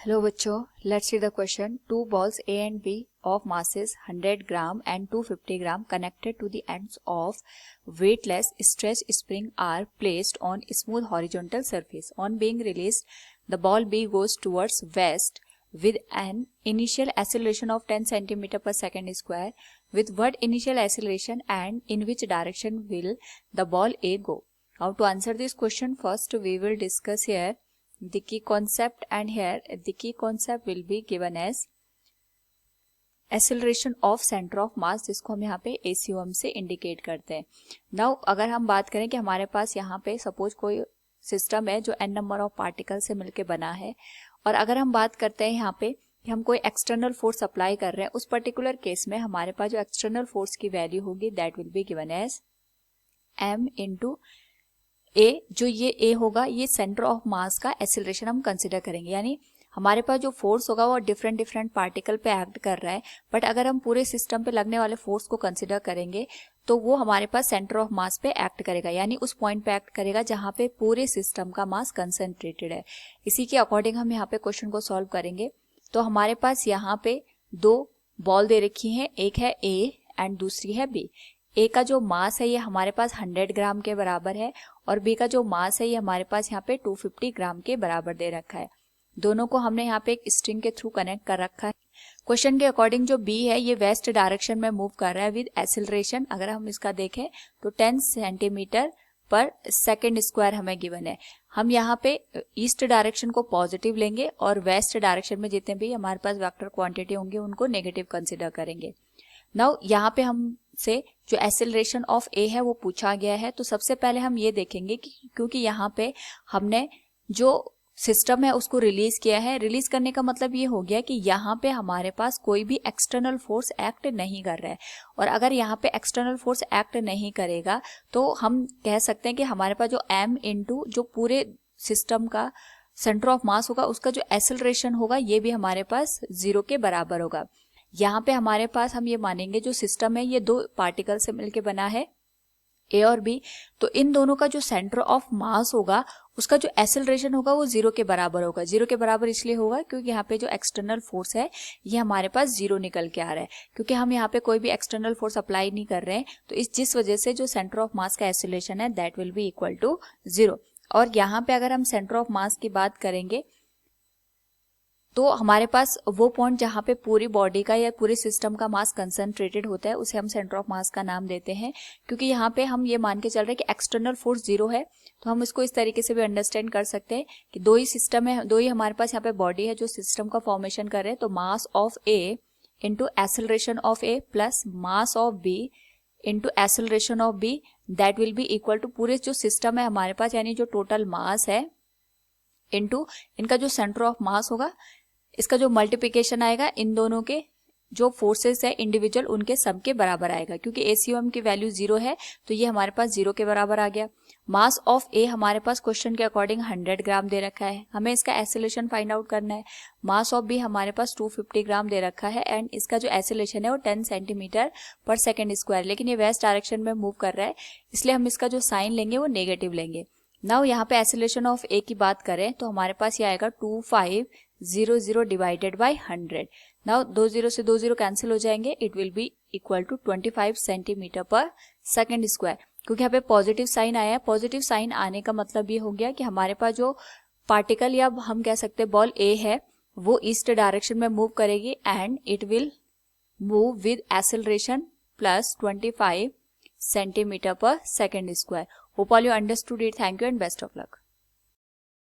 Hello बच्चों, let's read the question. Two balls A and B of masses 100 gram and 250 gram connected to the ends of weightless stretch spring are placed on smooth horizontal surface. On being released, the ball B goes towards west with an initial acceleration of 10 cm per second square. With what initial acceleration and in which direction will the ball A go? Now to answer this question, first we will discuss here the key concept, and here the key concept will be given as acceleration of center of mass, जिसको हम यहाँ पे ACOM से indicate करते हैं. Now अगर हम बात करें कि हमारे पास यहाँ पे सपोज कोई सिस्टम है जो n नंबर ऑफ पार्टिकल से मिलके बना है, और अगर हम बात करते हैं यहाँ पे कि हम कोई एक्सटर्नल फोर्स अप्लाई कर रहे हैं, उस पर्टिकुलर केस में हमारे पास जो एक्सटर्नल फोर्स की वैल्यू होगी that will be given as m into A. जो ये ए होगा ये सेंटर ऑफ मास का एक्सेलरेशन हम कंसिडर करेंगे, यानी हमारे पास जो फोर्स होगा वो डिफरेंट पार्टिकल पे एक्ट कर रहा है, बट अगर हम पूरे सिस्टम पे लगने वाले फोर्स को कंसिडर करेंगे तो वो हमारे पास सेंटर ऑफ मास पे एक्ट करेगा, यानी उस पॉइंट पे एक्ट करेगा जहां पे पूरे सिस्टम का मास कंसंट्रेटेड है. इसी के अकॉर्डिंग हम यहाँ पे क्वेश्चन को सॉल्व करेंगे. तो हमारे पास यहाँ पे दो बॉल दे रखी है, एक है ए एंड दूसरी है बी. ए का जो मास है ये हमारे पास 100 ग्राम के बराबर है और बी का जो मास है ये हमारे पास यहाँ पे 250 ग्राम के बराबर दे रखा है. दोनों को हमने यहाँ पे एक स्ट्रिंग के थ्रू कनेक्ट कर रखा है. क्वेश्चन के अकॉर्डिंग जो बी है ये वेस्ट डायरेक्शन में मूव कर रहा है विद एक्सेलरेशन. अगर हम इसका देखें तो 10 सेंटीमीटर पर सेकेंड स्क्वायर हमें गिवन है. हम यहाँ पे ईस्ट डायरेक्शन को पॉजिटिव लेंगे और वेस्ट डायरेक्शन में जितने भी हमारे पास वेक्टर क्वांटिटी होंगे उनको नेगेटिव कंसिडर करेंगे. नाउ यहाँ पे हमसे जो एक्सेलरेशन ऑफ ए है वो पूछा गया है. तो सबसे पहले हम ये देखेंगे कि क्योंकि यहाँ पे हमने जो सिस्टम है उसको रिलीज किया है, रिलीज करने का मतलब ये हो गया कि यहाँ पे हमारे पास कोई भी एक्सटर्नल फोर्स एक्ट नहीं कर रहा है. और अगर यहाँ पे एक्सटर्नल फोर्स एक्ट नहीं करेगा तो हम कह सकते हैं कि हमारे पास जो m इंटू जो पूरे सिस्टम का सेंटर ऑफ मास होगा उसका जो एक्सेलरेशन होगा ये भी हमारे पास 0 के बराबर होगा. यहाँ पे हमारे पास हम ये मानेंगे जो सिस्टम है ये दो पार्टिकल से मिलके बना है ए और बी, तो इन दोनों का जो सेंटर ऑफ मास होगा उसका जो एक्सेलरेशन होगा वो 0 के बराबर होगा. 0 के बराबर इसलिए होगा क्योंकि यहाँ पे जो एक्सटर्नल फोर्स है ये हमारे पास 0 निकल के आ रहा है, क्योंकि हम यहाँ पे कोई भी एक्सटर्नल फोर्स अप्लाई नहीं कर रहे हैं. तो इस जिस वजह से जो सेंटर ऑफ मास का एक्सेलरेशन है that will be equal to 0. और यहाँ पे अगर हम सेंटर ऑफ मास की बात करेंगे तो हमारे पास वो पॉइंट जहां पे पूरी बॉडी का या पूरे सिस्टम का मास कंसंट्रेटेड होता है उसे हम सेंटर ऑफ मास का नाम देते हैं. क्योंकि यहाँ पे हम ये मान के चल रहे हैं कि एक्सटर्नल फोर्स 0 है, तो हम इसको इस तरीके से भी अंडरस्टैंड कर सकते हैं कि दो ही सिस्टम है, दो ही हमारे पास यहाँ पे बॉडी है जो सिस्टम का फॉर्मेशन कर रहे हैं. तो mass of A into acceleration of A plus mass of B into acceleration of B that will be equal to पूरे जो सिस्टम है हमारे पास यानी जो टोटल मास है इंटू इनका जो सेंटर ऑफ मास होगा, इसका जो मल्टीप्लिकेशन आएगा इन दोनों के जो फोर्सेस है इंडिविजुअल उनके सम के बराबर आएगा. क्योंकि ACOM की वैल्यू 0 है तो ये हमारे पास 0 के बराबर आ गया. मास ऑफ ए हमारे पास क्वेश्चन के अकॉर्डिंग 100 ग्राम दे रखा है, हमें इसका एक्सेलरेशन फाइंड आउट करना है. मास ऑफ बी हमारे पास 250 ग्राम दे रखा है एंड इसका जो एक्सेलरेशन है वो 10 सेंटीमीटर पर सेकेंड स्क्वायर, लेकिन ये वेस्ट डायरेक्शन में मूव कर रहा है इसलिए हम इसका जो साइन लेंगे वो नेगेटिव लेंगे. नाउ यहाँ पे एक्सेलरेशन ऑफ ए की बात करें तो हमारे पास ये आएगा 2500 डिवाइडेड बाय 100. नाउ 2 0 से 2 0 कैंसिल हो जाएंगे, it will be equal to 25 centimetre पर सेकेंड स्क्वायर. क्योंकि यहाँ पे पॉजिटिव साइन आया है, पॉजिटिव साइन आने का मतलब ये हो गया कि हमारे पास जो पार्टिकल या हम कह सकते हैं बॉल ए है वो ईस्ट डायरेक्शन में मूव करेगी and it will move with acceleration plus 25 centimetre पर second square. Hope all you understood it. Thank you and best of luck.